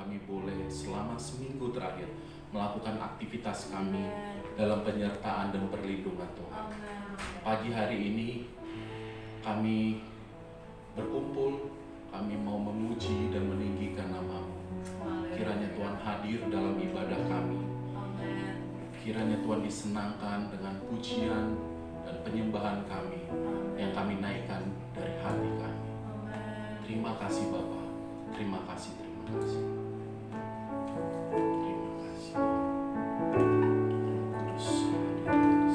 kami boleh selama seminggu terakhir melakukan aktivitas kami dalam penyertaan dan perlindungan Tuhan. Pagi hari ini kami berkumpul, kami mau memuji dan meninggikan nama-Mu. Kiranya Tuhan hadir dalam ibadah kami. Kiranya Tuhan disenangkan dengan pujian dan penyembahan kami yang kami naikkan dari hati kami. Terima kasih Bapa, terima kasih, terima kasih. Terima kasih. Kudus, Kudus.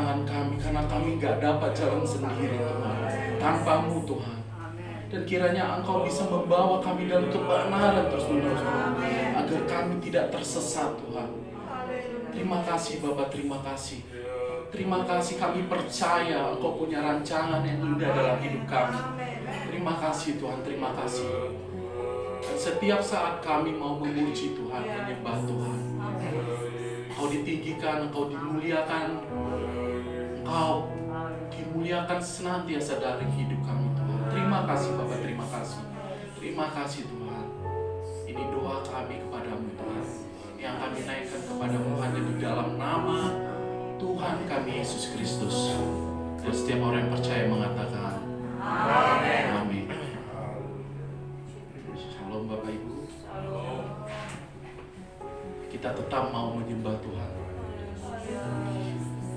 penyertaan kami, karena kami gak dapat jalan sendiri Tuhan, tanpa-Mu Tuhan. Dan kiranya Engkau bisa membawa kami dalam kebenaran terus-menerus Tuhan, agar kami tidak tersesat Tuhan. Terima kasih Bapa, terima kasih. Terima kasih, kami percaya Engkau punya rancangan yang indah dalam hidup kami. Terima kasih Tuhan, terima kasih. Dan setiap saat kami mau memuji Tuhan, menyembah Tuhan, Engkau ditinggikan, Engkau dimuliakan, Engkau dimuliakan senantiasa dari hidup kami Tuhan. Terima kasih Bapa, terima kasih. Terima kasih Tuhan. Ini doa kami kepadamu Tuhan, yang kami naikkan kepadamu hanya di dalam nama Tuhan kami Yesus Kristus. Dan setiap orang yang percaya mengatakan Amin. Amin. Shalom Bapak Ibu. Kita tetap mau menyembah Tuhan.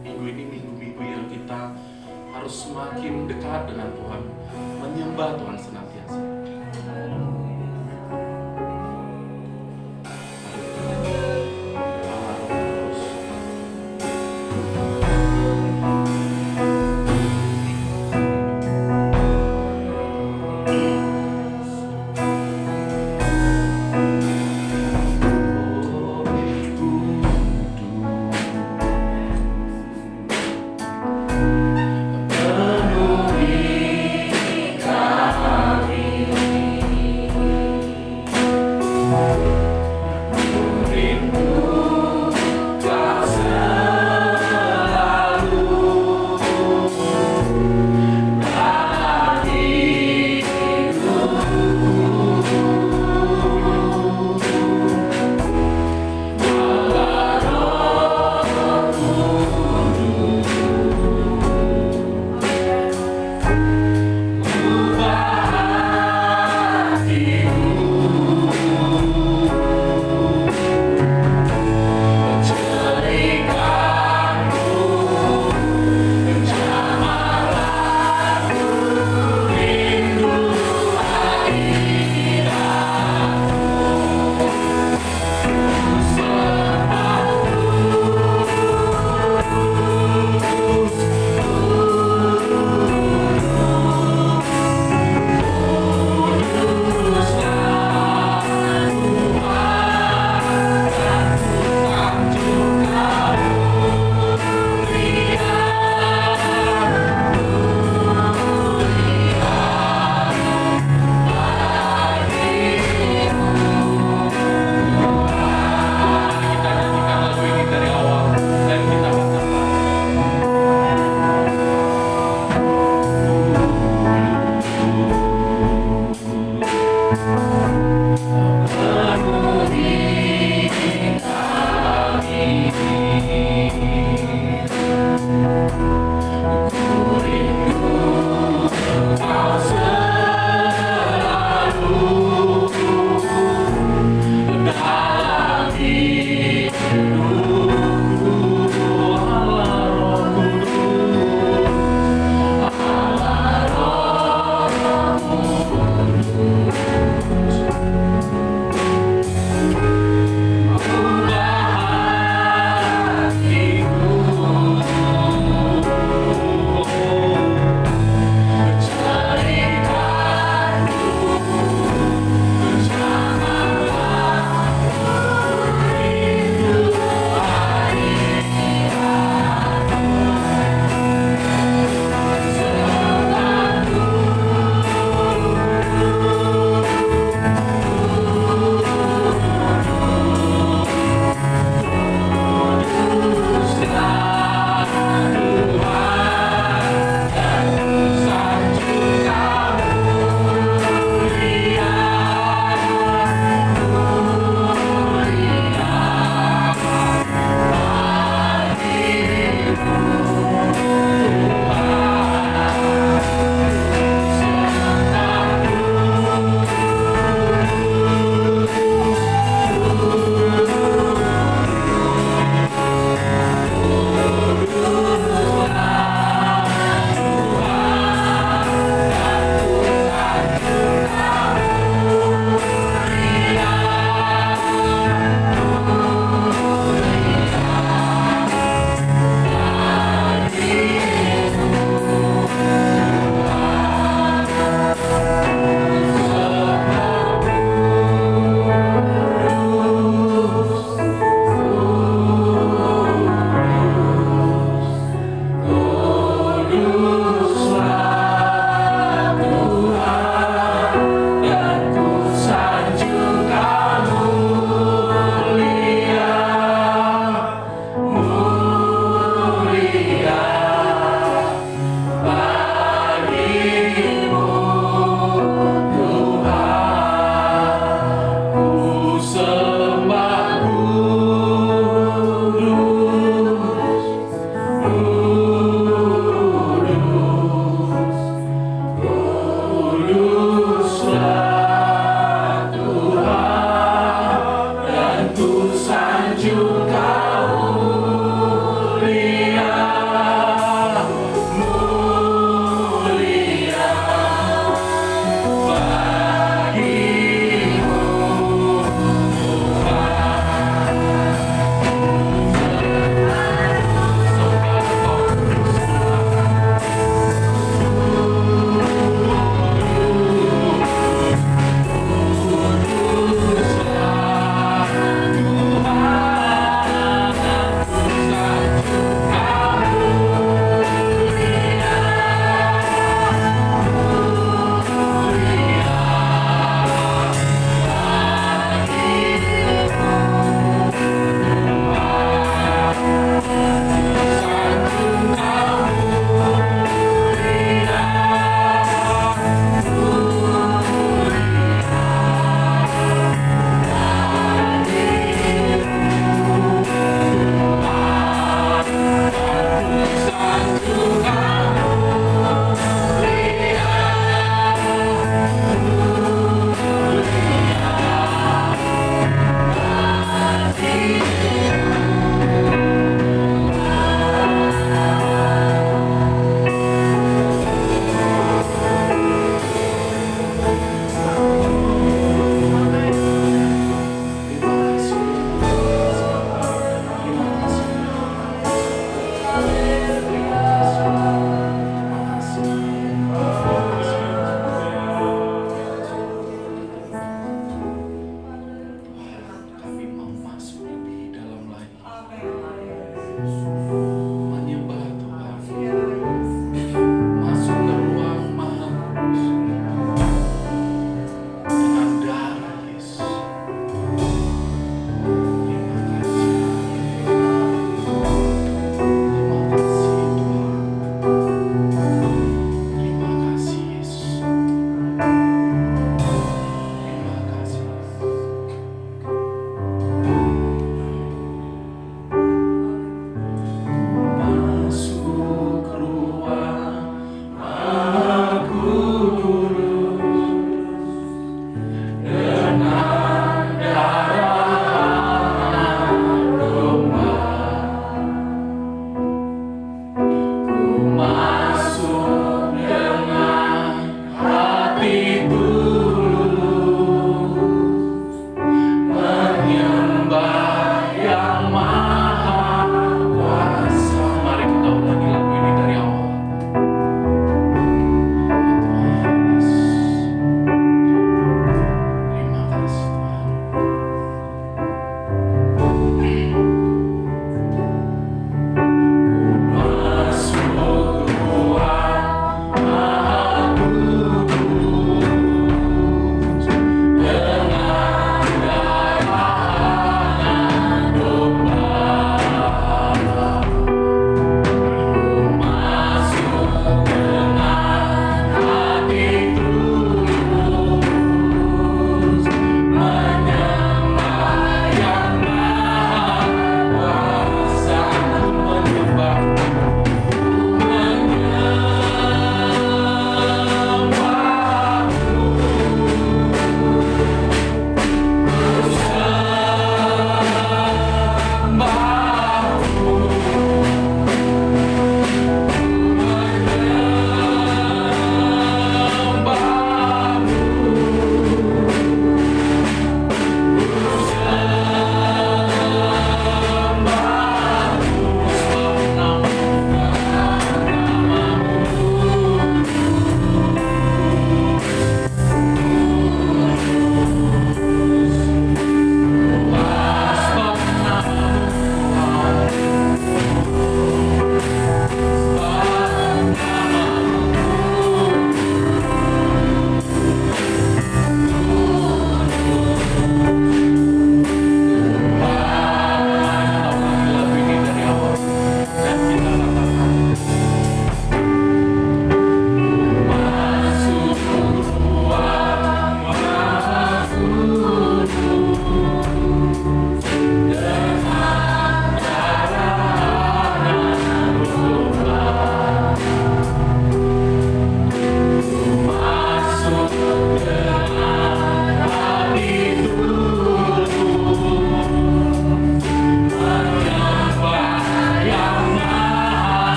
Minggu ini minggu-minggu yang kita harus semakin dekat dengan Tuhan, menyembah Tuhan senantiasa. Penuhi kami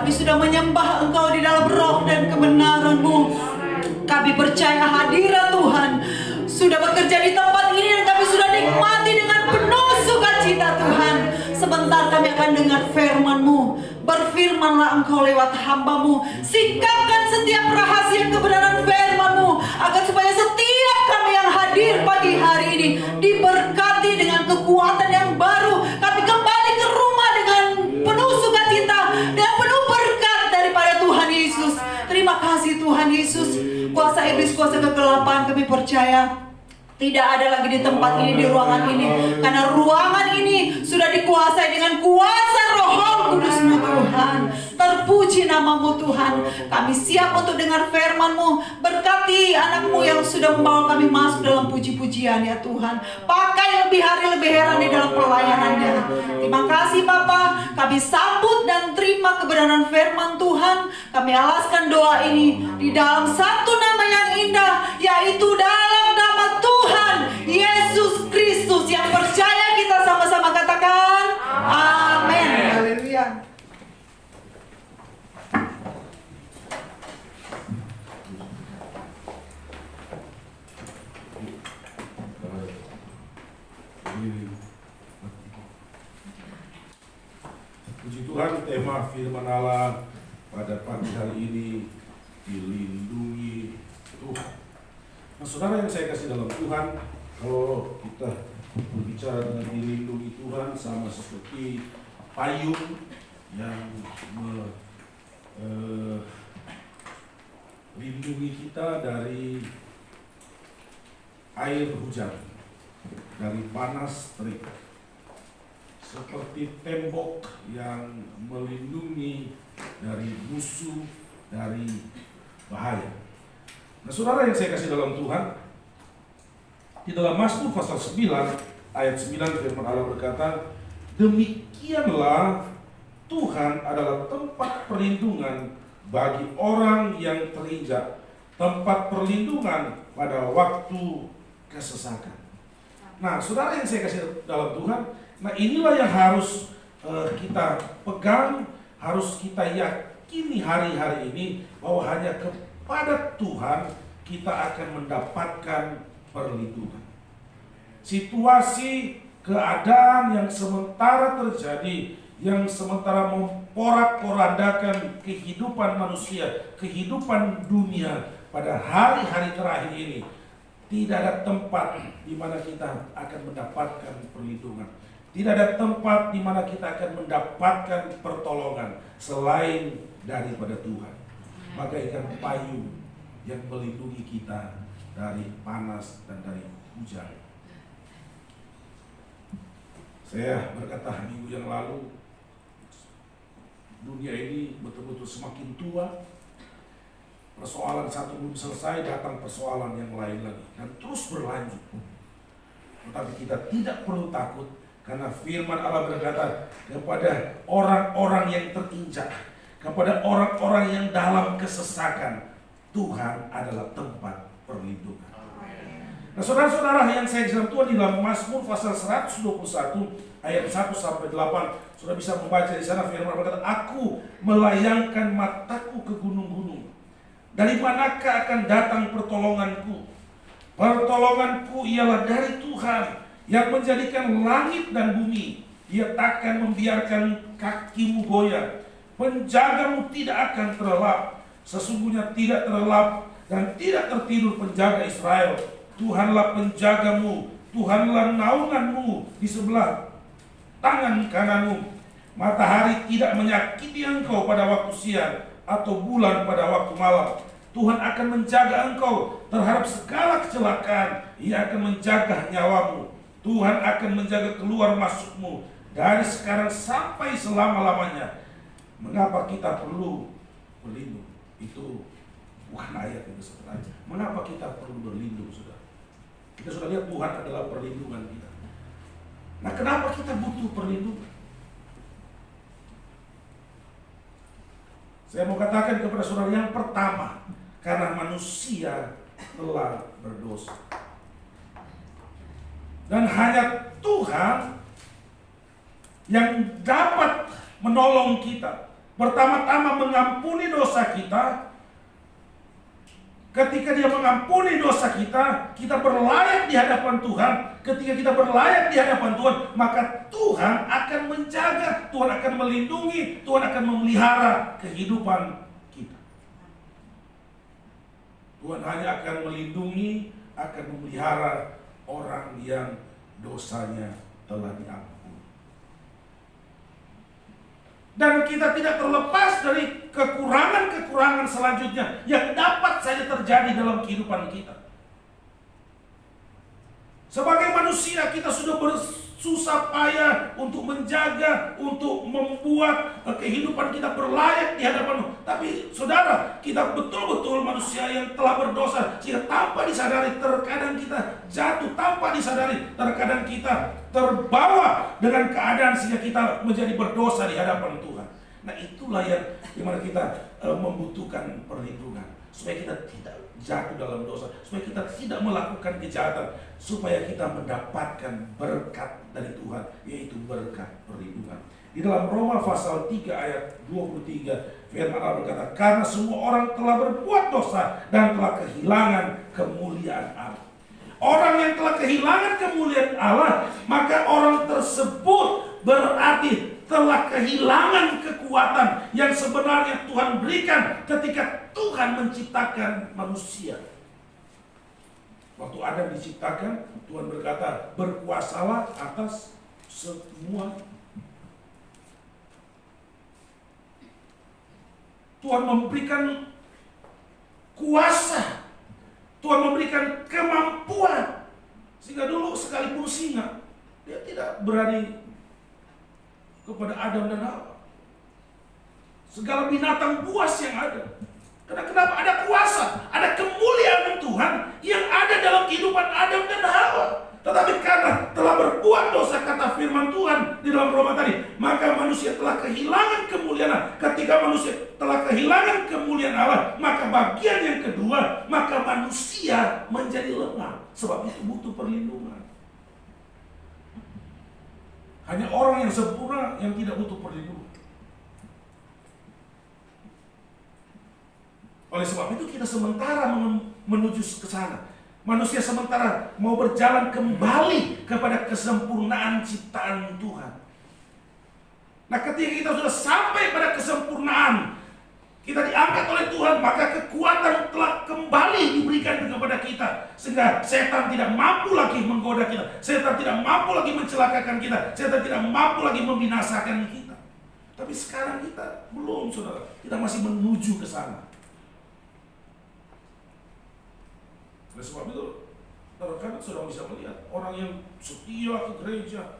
Kami sudah menyembah Engkau di dalam roh dan kebenaran-Mu. Kami percaya hadirat Tuhan sudah bekerja di tempat ini, dan kami sudah nikmati dengan penuh sukacita Tuhan. Sebentar kami akan dengar firman-Mu. Berfirmanlah Engkau lewat hamba-Mu. Sikapkan setiap rahasia kebenaran firman-Mu, agar supaya setiap kami yang hadir pagi hari ini diberkati dengan kekuatan yang baru. Kami kembali ke rumah dengan penuh sukacita, dengan penuh berkat daripada Tuhan Yesus. Terima kasih Tuhan Yesus. Kuasa iblis, kuasa kegelapan, kami percaya tidak ada lagi di tempat ini, di ruangan ini. Karena ruangan ini sudah dikuasai dengan kuasa Roh Kudus-Mu Tuhan. Terpuji nama-Mu Tuhan. Kami siap untuk dengar firman-Mu. Berkati anak-Mu yang sudah membawa kami masuk dalam puji-pujian ya Tuhan. Pakai lebih hari lebih heran di dalam pelayanannya. Terima kasih Bapa. Kami sambut dan terima kebenaran firman Tuhan. Kami alaskan doa ini di dalam satu nama yang indah, yaitu dalam nama Tuhan Yesus Kristus yang percaya. Kita sama-sama katakan amin. Haleluya. Puji Tuhan, tema firman Allah pada pagi hari ini, dilindungi Tuhan. Nah, saudara yang saya kasih dalam Tuhan, kalau kita berbicara dengan dilindungi Tuhan, sama seperti payung yang melindungi kita dari air hujan, dari panas terik. Seperti tembok yang melindungi dari musuh, dari bahaya. Nah, saudara yang saya kasih dalam Tuhan, di dalam Mazmur pasal 9 ayat 9 firman Allah berkata, demikianlah Tuhan adalah tempat perlindungan bagi orang yang terinjak, tempat perlindungan pada waktu kesesakan. Nah, saudara yang saya kasih dalam Tuhan, nah inilah yang harus kita pegang, harus kita yakini hari-hari ini, bahwa hanya kepada Tuhan kita akan mendapatkan perlindungan. Situasi, keadaan yang sementara terjadi, yang sementara memporak-porandakan kehidupan manusia, kehidupan dunia pada hari-hari terakhir ini, tidak ada tempat di mana kita akan mendapatkan perlindungan. Tidak ada tempat di mana kita akan mendapatkan pertolongan selain daripada Tuhan. Bagaikan payung yang melindungi kita dari panas dan dari hujan. Saya berkata minggu yang lalu, dunia ini betul-betul semakin tua. Persoalan satu belum selesai, datang persoalan yang lain lagi, dan terus berlanjut. Tetapi kita tidak perlu takut, karena firman Allah berkata kepada orang-orang yang terinjak, kepada orang-orang yang dalam kesesakan, Tuhan adalah tempat perlindungan. Nah, saudara-saudara yang saya dalam Tuhan, di dalam Mazmur pasal 121 ayat 1 sampai 8, sudah bisa membaca di sana firman Allah berkata, aku melayangkan mataku ke gunung-gunung. Dari manakah akan datang pertolonganku? Pertolonganku ialah dari Tuhan yang menjadikan langit dan bumi. Dia takkan membiarkan kakimu goyah. Penjagamu tidak akan terlelap. Sesungguhnya tidak terlelap dan tidak tertidur penjaga Israel. Tuhanlah penjagamu, Tuhanlah naunganmu di sebelah tangan kananmu. Matahari tidak menyakiti engkau pada waktu siang, atau bulan pada waktu malam. Tuhan akan menjaga engkau terhadap segala kecelakaan. Ia akan menjaga nyawamu. Tuhan akan menjaga keluar masukmu dari sekarang sampai selama-lamanya. Mengapa kita perlu berlindung? Itu bukan ayat itu sebenarnya. Mengapa kita perlu berlindung, saudara? Kita sudah lihat Tuhan adalah perlindungan kita. Nah, kenapa kita butuh perlindungan? Saya mau katakan kepada saudara, yang pertama, karena manusia telah berdosa. Dan hanya Tuhan yang dapat menolong kita. pertama-tama mengampuni dosa kita. Ketika dia mengampuni dosa kita, kita berlayak di hadapan Tuhan. Ketika kita berlayak di hadapan Tuhan, maka Tuhan akan menjaga, Tuhan akan melindungi, Tuhan akan memelihara kehidupan kita. Tuhan hanya akan melindungi, akan memelihara orang yang dosanya telah diampuni. Dan kita tidak terlepas dari kekurangan-kekurangan selanjutnya yang dapat saja terjadi dalam kehidupan kita. Sebagai manusia kita sudah bersusah payah untuk menjaga, untuk membuat kehidupan kita berlayak di hadapan Allah. Tapi saudara, kita betul-betul manusia yang telah berdosa, sehingga tanpa disadari terkadang kita jatuh, tanpa disadari terkadang kita terbawa dengan keadaan sehingga kita menjadi berdosa di hadapan Tuhan. Nah, itulah yang dimana kita membutuhkan perlindungan supaya kita tidak jatuh dalam dosa, supaya kita tidak melakukan kejahatan, supaya kita mendapatkan berkat dari Tuhan, yaitu berkat perlindungan. Di dalam Roma pasal 3 ayat 23 firman Allah berkata, karena semua orang telah berbuat dosa dan telah kehilangan kemuliaan Allah. Orang yang telah kehilangan kemuliaan Allah, maka orang tersebut berarti telah kehilangan kekuatan yang sebenarnya Tuhan berikan ketika Tuhan menciptakan manusia. Waktu Adam diciptakan, Tuhan berkata, berkuasalah atas semua. Tuhan memberikan kuasa, Tuhan memberikan kemampuan, sehingga dulu sekalipun singa, dia tidak berani kepada Adam dan Hawa. Segala binatang buas yang ada. Karena kenapa? Ada kuasa, ada kemuliaan Tuhan yang ada dalam kehidupan Adam dan Hawa. Tetapi karena telah berbuat dosa, kata firman Tuhan di dalam Roma tadi, maka manusia telah kehilangan kemuliaan Allah. Ketika manusia telah kehilangan kemuliaan Allah, maka bagian yang kedua, maka manusia menjadi lemah. Sebab itu butuh perlindungan. Hanya orang yang sempurna yang tidak butuh perlindungan. Oleh sebab itu kita sementara menuju ke sana. Manusia sementara mau berjalan kembali kepada kesempurnaan ciptaan Tuhan. Nah, ketika kita sudah sampai pada kesempurnaan, kita diangkat oleh Tuhan, maka kekuatan telah kembali diberikan kepada kita. Sehingga setan tidak mampu lagi menggoda kita. Setan tidak mampu lagi mencelakakan kita. Setan tidak mampu lagi membinasakan kita. Tapi sekarang kita belum, saudara. Kita masih menuju ke sana. Oleh sebab itu, terkadang sudah bisa melihat orang yang setia ke gereja,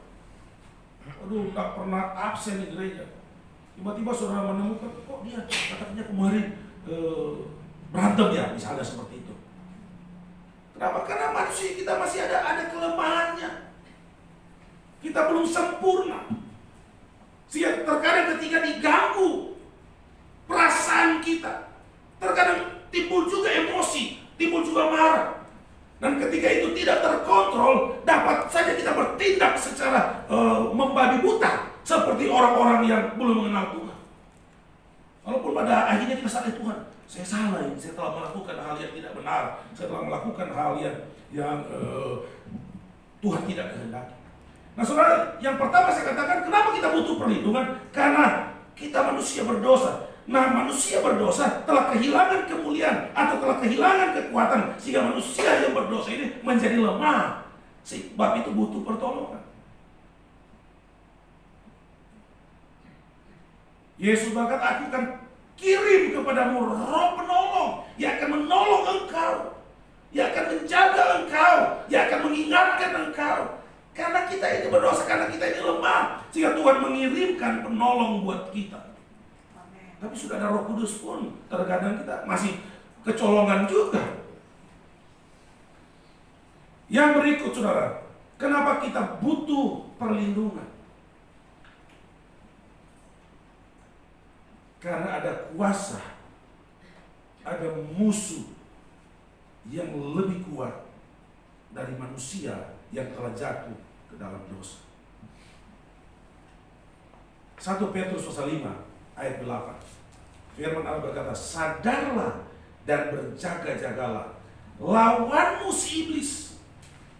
aduh, tak pernah absen di gereja. Tiba-tiba saudara menemukan, kok dia katanya kemarin berantem ya, misalnya seperti itu. Kenapa? Karena manusia kita masih ada kelemahannya. Kita belum sempurna. Sehingga terkadang ketika diganggu perasaan kita, terkadang timbul juga emosi, timbul juga marah. Dan ketika itu tidak terkontrol, dapat saja kita bertindak secara membabi buta, seperti orang-orang yang belum mengenal Tuhan. Walaupun pada akhirnya kita sadar, Tuhan, saya salah ini, saya telah melakukan hal yang tidak benar, saya telah melakukan hal yang Tuhan tidak kehendaki. Nah, saudara, yang pertama saya katakan, kenapa kita butuh perlindungan? Karena kita manusia berdosa. Nah, manusia berdosa telah kehilangan kemuliaan atau telah kehilangan kekuatan, sehingga manusia yang berdosa ini menjadi lemah. Sebab itu butuh pertolongan. Yesus berkata, aku akan kirim kepadamu roh penolong yang akan menolong engkau, yang akan menjaga engkau, yang akan mengingatkan engkau. Karena kita ini berdosa, karena kita ini lemah, sehingga Tuhan mengirimkan penolong buat kita. Tapi sudah ada Roh Kudus pun terkadang kita masih kecolongan juga. Yang berikut, saudara, kenapa kita butuh perlindungan? Karena ada kuasa, ada musuh yang lebih kuat dari manusia yang telah jatuh ke dalam dosa. 1 Petrus pasal 5 ayat 8. Firman Allah berkata, sadarlah dan berjaga-jagalah. Lawanmu si iblis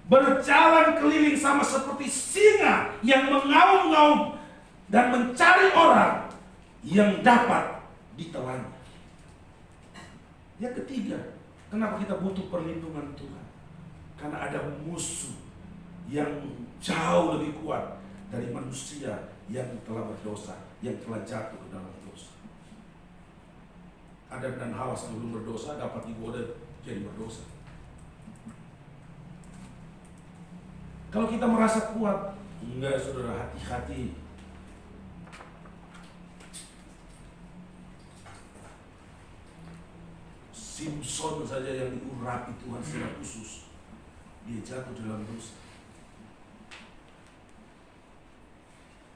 berjalan keliling sama seperti singa yang mengaum-ngaum dan mencari orang yang dapat ditelannya. Yang ketiga, kenapa kita butuh perlindungan Tuhan? Karena ada musuh yang jauh lebih kuat dari manusia yang telah berdosa, yang telah jatuh ke dalam dosa. Adam dan Hawa sebelum berdosa dapat digoda jadi berdosa. Kalau kita merasa kuat, enggak saudara, hati-hati. Simpson saja yang diurapi Tuhan secara khusus, dia jatuh dalam dosa.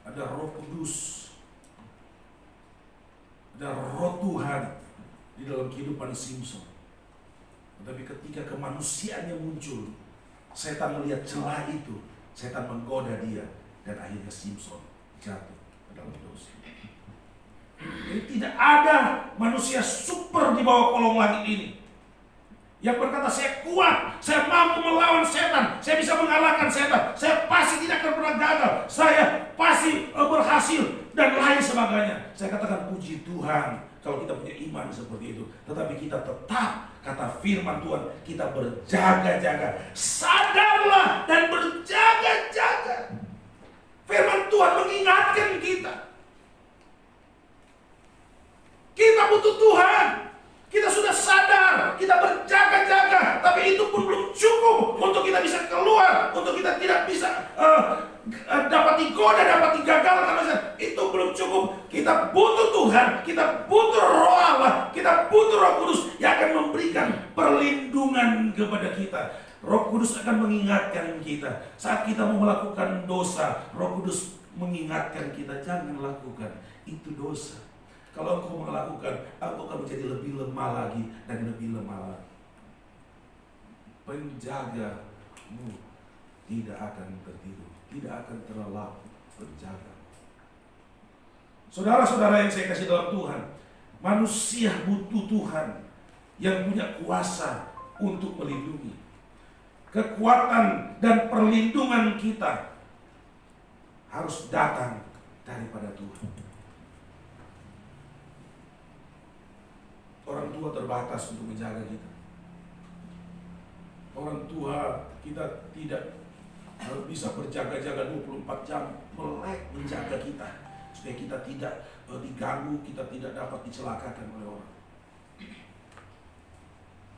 Ada Roh Kudus, ada Roh Tuhan di dalam kehidupan Simpson. Tetapi ketika kemanusiaannya muncul, setan melihat celah itu, setan menggoda dia, dan akhirnya Simpson jatuh ke dalam dosa. Jadi tidak ada manusia super di bawah kolong langit ini yang berkata, saya kuat, saya mampu melawan setan, saya bisa mengalahkan setan, saya pasti tidak akan pernah gagal, saya pasti berhasil, dan lain sebagainya. Saya katakan puji Tuhan kalau kita punya iman seperti itu. Tetapi kita tetap, kata firman Tuhan, kita berjaga-jaga. Sadarlah dan berjaga-jaga. Firman Tuhan mengingatkan kita. Kita butuh Tuhan. Kita sudah sadar, kita berjaga-jaga, tapi itu pun belum cukup untuk kita bisa keluar, untuk kita tidak bisa dapat digoda, dapat digagalkan. Itu belum cukup. Kita butuh Tuhan, kita butuh Roh Allah, kita butuh Roh Kudus yang akan memberikan perlindungan kepada kita. Roh Kudus akan mengingatkan kita saat kita mau melakukan dosa. Roh Kudus mengingatkan kita, jangan lakukan itu dosa. Kalau engkau melakukan, engkau akan menjadi lebih lemah lagi dan lebih lemah lagi. Penjagamu tidak akan tertidur, tidak akan terlelap berjaga. Saudara-saudara yang saya kasih dalam Tuhan, manusia butuh Tuhan yang punya kuasa untuk melindungi. Kekuatan dan perlindungan kita harus datang daripada Tuhan. Orang tua terbatas untuk menjaga kita. Orang tua kita tidak bisa berjaga-jaga 24 jam melek menjaga kita supaya kita tidak diganggu, kita tidak dapat dicelakakan oleh orang.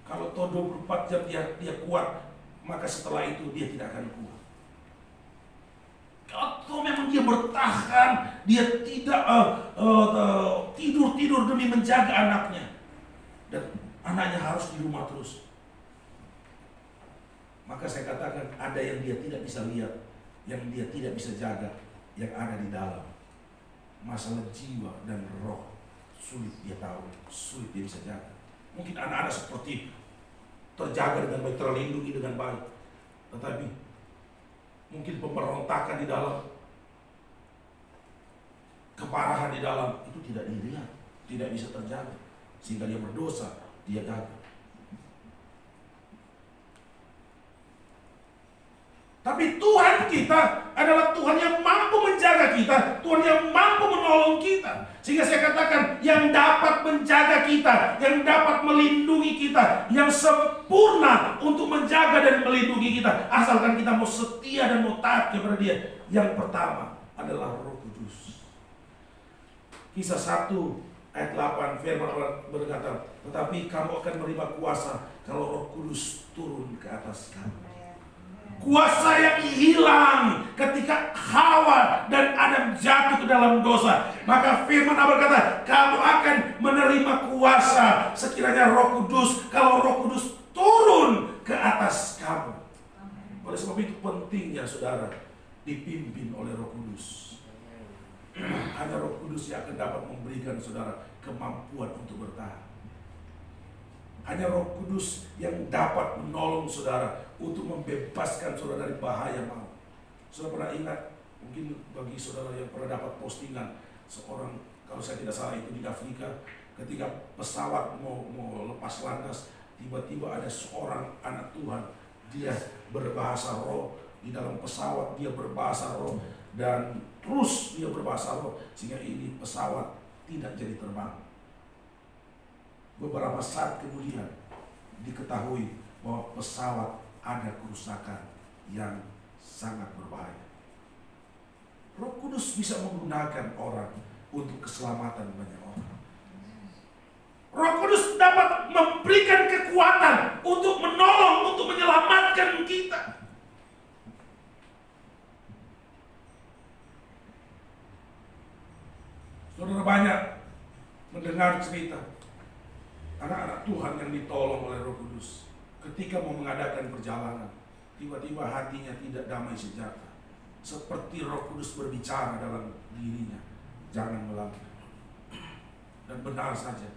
Kalau toh 24 jam dia kuat, maka setelah itu dia tidak akan kuat. Kalau memang dia bertahan, dia tidak tidur demi menjaga anaknya, dan anaknya harus di rumah terus, maka saya katakan ada yang dia tidak bisa lihat, yang dia tidak bisa jaga, yang ada di dalam. Masalah jiwa dan roh sulit dia tahu, sulit dia bisa jaga. Mungkin anak-anak seperti terjaga dengan baik, terlindungi dengan baik, tetapi mungkin pemberontakan di dalam, keparahan di dalam itu tidak dilihat, tidak bisa terjaga, sehingga dia berdosa, dia gagal. Tapi Tuhan kita adalah Tuhan yang mampu menjaga kita, Tuhan yang mampu menolong kita. Sehingga saya katakan, yang dapat menjaga kita, yang dapat melindungi kita, yang sempurna untuk menjaga dan melindungi kita, asalkan kita mau setia dan mau taat kepada Dia. Yang pertama adalah Roh Kudus. Kisah 1 ayat 8, firman Allah berkata, tetapi kamu akan menerima kuasa kalau Roh Kudus turun ke atas kamu. Kuasa yang hilang ketika Hawa dan Adam jatuh ke dalam dosa. Maka firman Allah berkata, kamu akan menerima kuasa sekiranya Roh Kudus, kalau Roh Kudus turun ke atas kamu. Oleh sebab itu pentingnya saudara dipimpin oleh Roh Kudus. Hanya Roh Kudus yang akan dapat memberikan saudara kemampuan untuk bertahan. Hanya Roh Kudus yang dapat menolong saudara untuk membebaskan saudara dari bahaya maut. Saudara pernah ingat, mungkin bagi saudara yang pernah dapat postingan seorang Kalau saya tidak salah itu di Afrika, ketika pesawat mau lepas landas, tiba-tiba ada seorang anak Tuhan, dia berbahasa roh, di dalam pesawat dia berbahasa roh, dan terus dia berbahasa roh, sehingga ini pesawat tidak jadi terbang. Beberapa saat kemudian diketahui bahwa pesawat ada kerusakan yang sangat berbahaya. Roh Kudus bisa menggunakan orang untuk keselamatan banyak orang. Roh Kudus dapat memberikan kekuatan untuk menolong, untuk menyelamatkan kita. Saudara banyak mendengar cerita anak-anak Tuhan yang ditolong oleh Roh Kudus ketika mau mengadakan perjalanan, tiba-tiba hatinya tidak damai sejahtera. Seperti Roh Kudus berbicara dalam dirinya, jangan melangkah. Dan benar saja,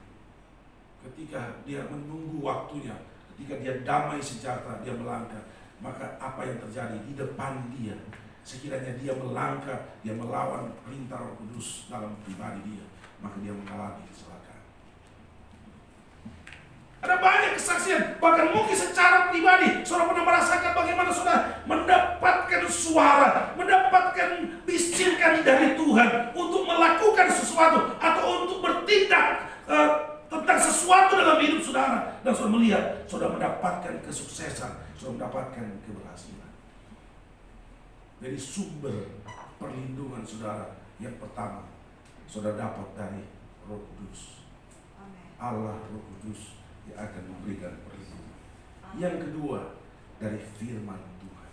ketika dia menunggu waktunya, ketika dia damai sejahtera, dia melangkah, maka apa yang terjadi di depan dia, sekiranya dia melangkah, dia melawan perintah Roh Kudus dalam pribadi dia, maka dia mengalami kecelakaan. Ada banyak kesaksian, bahkan mungkin secara pribadi saudara pernah merasakan bagaimana saudara mendapatkan suara, mendapatkan bisikan dari Tuhan untuk melakukan sesuatu atau untuk bertindak tentang sesuatu dalam hidup saudara, dan saudara melihat saudara mendapatkan kesuksesan, saudara mendapatkan keberhasilan. Jadi sumber perlindungan saudara yang pertama saudara dapat dari Roh Kudus. Allah Roh Kudus yang akan memberikan perlindungan. Yang kedua, dari firman Tuhan.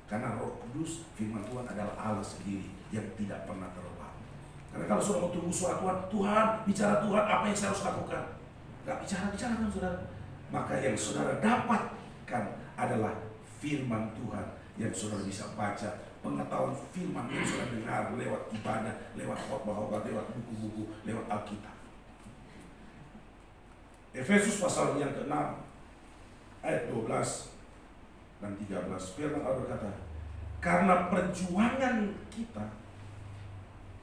Karena Roh Kudus, firman Tuhan adalah Allah sendiri yang tidak pernah terlepas. Karena kalau saudara mau tunggu suara Tuhan, Tuhan, bicara Tuhan, apa yang saya harus lakukan? Gak bicara kan saudara. Maka yang saudara dapatkan adalah firman Tuhan yang saudara bisa baca. Pengetahuan firman yang saudara dengar lewat ibadah, lewat khotbah-khotbah, lewat buku-buku, lewat Alkitab. Efesus pasal yang ke-6 ayat 12 dan 13, firman Allah berkata, karena perjuangan kita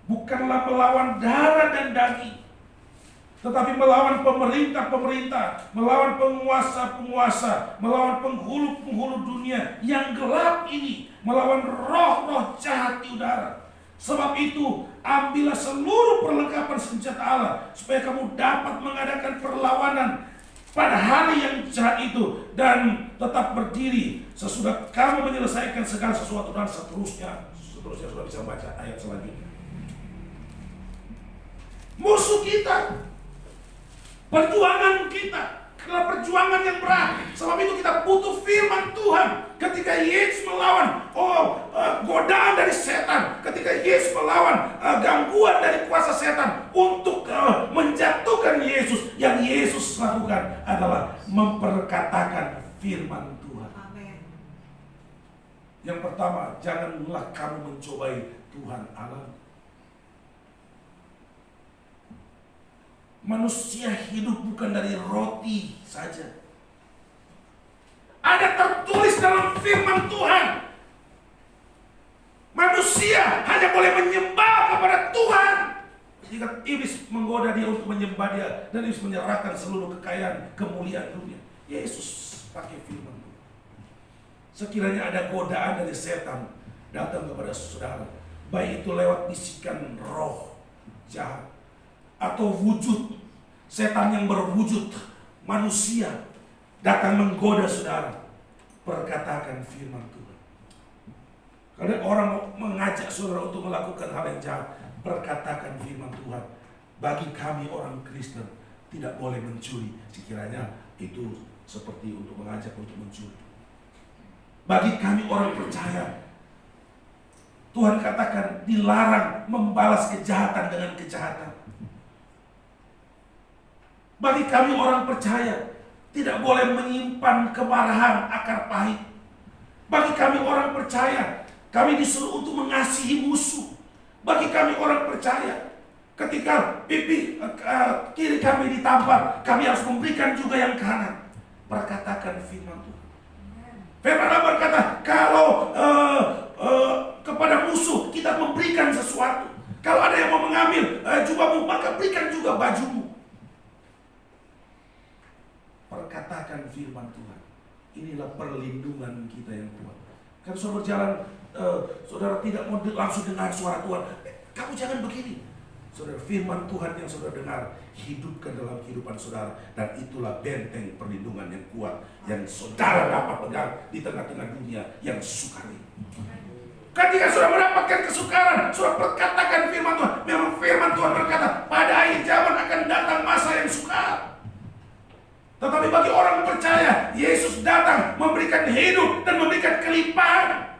bukanlah melawan darah dan daging, tetapi melawan pemerintah-pemerintah, melawan penguasa-penguasa, melawan penghulu-penghulu dunia yang gelap ini, melawan roh-roh jahat di udara. Sebab itu, ambillah seluruh perlengkapan senjata Allah, supaya kamu dapat mengadakan perlawanan pada hari yang jahat itu, dan tetap berdiri sesudah kamu menyelesaikan segala sesuatu, dan seterusnya sudah bisa baca ayat selanjutnya. Musuh kita, perjuangan kita adalah perjuangan yang berat. Sebab itu kita butuh firman Tuhan. Ketika Yesus melawan godaan dari setan, ketika Yesus melawan gangguan dari kuasa setan untuk menjatuhkan Yesus, yang Yesus lakukan adalah memperkatakan firman Tuhan. Amin. Yang pertama, janganlah kamu mencobai Tuhan Allah. Manusia hidup bukan dari roti saja. Ada tertulis dalam firman Tuhan, manusia hanya boleh menyembah kepada Tuhan jika iblis menggoda dia untuk menyembah dia, dan iblis menyerahkan seluruh kekayaan, kemuliaan dunia. Yesus pakai firman Tuhan. Sekiranya ada godaan dari setan datang kepada saudara, baik itu lewat bisikan roh jahat atau wujud setan yang berwujud manusia datang menggoda saudara, perkatakan firman Tuhan. Kalau orang mengajak saudara untuk melakukan hal yang jahat, perkatakan firman Tuhan. Bagi kami orang Kristen tidak boleh mencuri, sekiranya itu seperti untuk mengajak untuk mencuri. Bagi kami orang percaya, Tuhan katakan dilarang membalas kejahatan dengan kejahatan. Bagi kami orang percaya, tidak boleh menyimpan kemarahan akar pahit. Bagi kami orang percaya, kami disuruh untuk mengasihi musuh. Bagi kami orang percaya, ketika pipi kiri kami ditampar, kami harus memberikan juga yang kanan. Perkatakan firman Tuhan. Firman Allah berkata, kalau kepada musuh kita memberikan sesuatu, Kalau ada yang mau mengambil jubahmu, maka berikan juga bajumu. Perkatakan firman Tuhan. Inilah perlindungan kita yang kuat. Kan saudara berjalan, saudara tidak mau langsung dengar suara Tuhan. Kamu jangan begini. Saudara, firman Tuhan yang saudara dengar, hidupkan dalam kehidupan saudara. Dan itulah benteng perlindungan yang kuat, yang saudara dapat pegang di tengah-tengah dunia yang sukari. Ketika saudara mendapatkan kesukaran, saudara perkatakan firman Tuhan. Memang firman Tuhan berkata, pada akhir zaman akan datang masa yang sukar. Tetapi bagi orang percaya, Yesus datang memberikan hidup dan memberikan kelimpahan.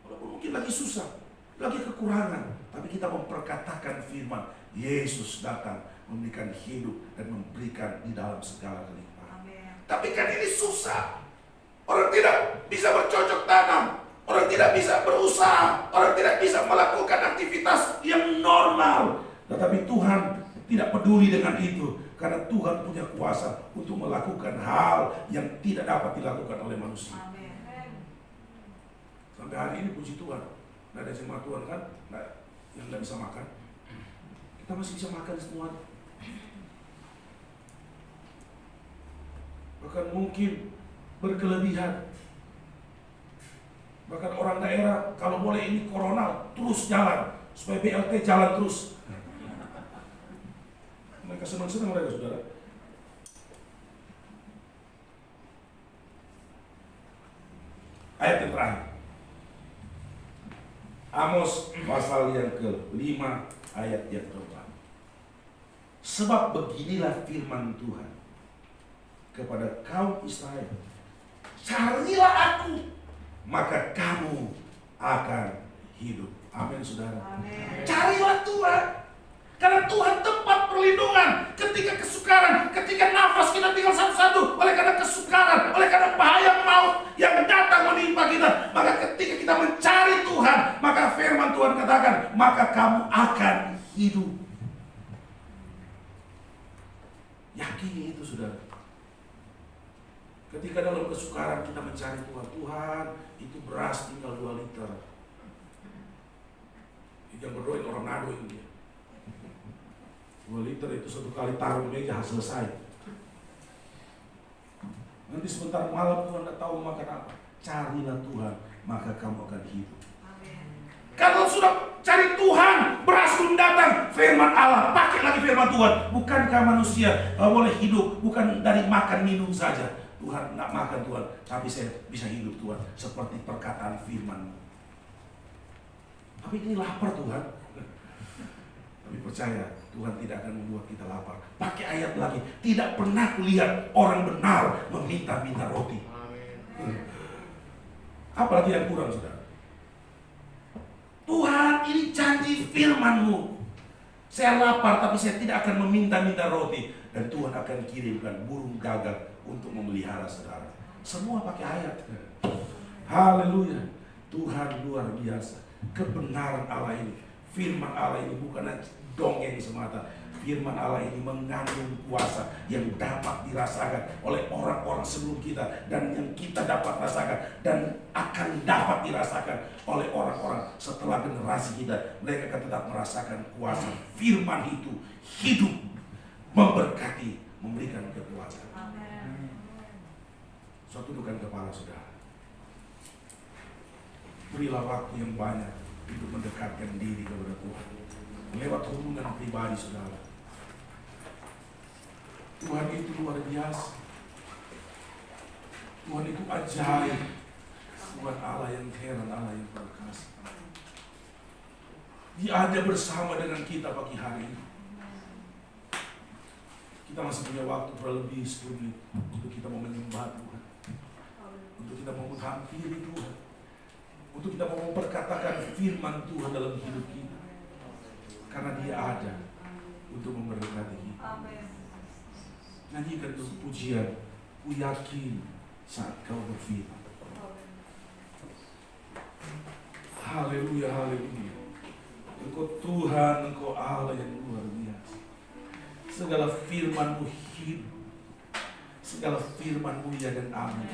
Walaupun mungkin lagi susah, lagi kekurangan, tapi kita memperkatakan firman, Yesus datang memberikan hidup dan memberikan di dalam segala kelimpahan. Amen. Tapi kan ini susah. Orang tidak bisa bercocok tanam, orang tidak bisa berusaha, orang tidak bisa melakukan aktivitas yang normal. Tetapi Tuhan tidak peduli dengan itu, karena Tuhan punya kuasa untuk melakukan hal yang tidak dapat dilakukan oleh manusia. Amen. Sampai hari ini puji Tuhan, nggak ada jemaat Tuhan kan, yang nggak bisa makan. Kita masih bisa makan semua. Bahkan mungkin berkelebihan. Bahkan orang daerah kalau boleh ini corona terus jalan supaya BLT jalan terus. Mereka senang-senang mereka, saudara. Ayat yang terakhir, Amos pasal yang ke-5 ayat yang ke-4. Sebab beginilah firman Tuhan kepada kaum Israel, carilah aku, maka kamu akan hidup. Amin, saudara. Amin. Carilah Tuhan, karena Tuhan tempat perlindungan ketika kesukaran, ketika nafas kita tinggal satu-satu, oleh karena kesukaran, oleh karena bahaya maut yang datang menimpa kita. Maka ketika kita mencari Tuhan, maka firman Tuhan katakan, maka kamu akan hidup. Yakini itu, saudara. Ketika dalam kesukaran kita mencari Tuhan, Tuhan itu beras tinggal 2 liter. Yang berdoa orang nado itu dia. 2 liter itu 1 kali taruh di meja selesai. Nanti sebentar malam Tuhan tidak tahu makan apa. Carilah Tuhan, maka kamu akan hidup. Amen. Kalau sudah cari Tuhan, beras belum datang, firman Allah, pakai lagi firman Tuhan. Bukankah manusia boleh hidup bukan dari makan minum saja? Tuhan tidak makan Tuhan, tapi saya bisa hidup Tuhan seperti perkataan firman. Tapi ini lapar Tuhan. Tapi percaya Tuhan tidak akan membuat kita lapar. Pakai ayat lagi, tidak pernah kulihat orang benar meminta-minta roti. Apalagi yang kurang, saudara? Tuhan, ini janji firman-Mu. Saya lapar tapi saya tidak akan meminta-minta roti. Dan Tuhan akan kirimkan burung gagak untuk memelihara saudara. Semua pakai ayat. Haleluya. Tuhan luar biasa. Kebenaran Allah ini, firman Allah ini bukan dongeng semata. Firman Allah ini mengandung kuasa yang dapat dirasakan oleh orang-orang sebelum kita, dan yang kita dapat rasakan dan akan dapat dirasakan oleh orang-orang setelah generasi kita. Mereka akan tetap merasakan kuasa firman itu hidup, memberkati, memberikan kekuatan. So, tundukkan kepala saudara. Berilah waktu yang banyak untuk mendekatkan diri kepada Tuhan lewat hubungan pribadi saudara. Tuhan itu luar biasa. Tuhan itu ajaib. Tuhan Allah yang heran, Allah yang perkasa. Dia ada bersama dengan kita pagi hari ini. Kita masih punya waktu kurang lebih 10 menit untuk kita mau menyembah Tuhan, untuk kita mau menghampiri Tuhan, untuk kita mau memperkatakan firman Tuhan dalam hidup kita. Karena Dia ada untuk memberkati kita. Nyanyikan itu pujian, ku yakin saat kau berfirman. Haleluya, haleluya. Engkau Tuhan, Engkau Allah yang luar biasa. Segala firman-Mu hidup, segala firman-Mu ya dan amin.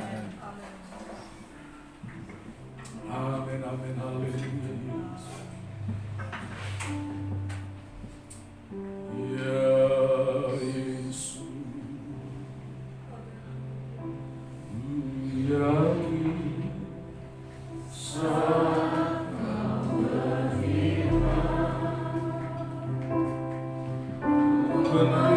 Amin, amin, haleluya. benar.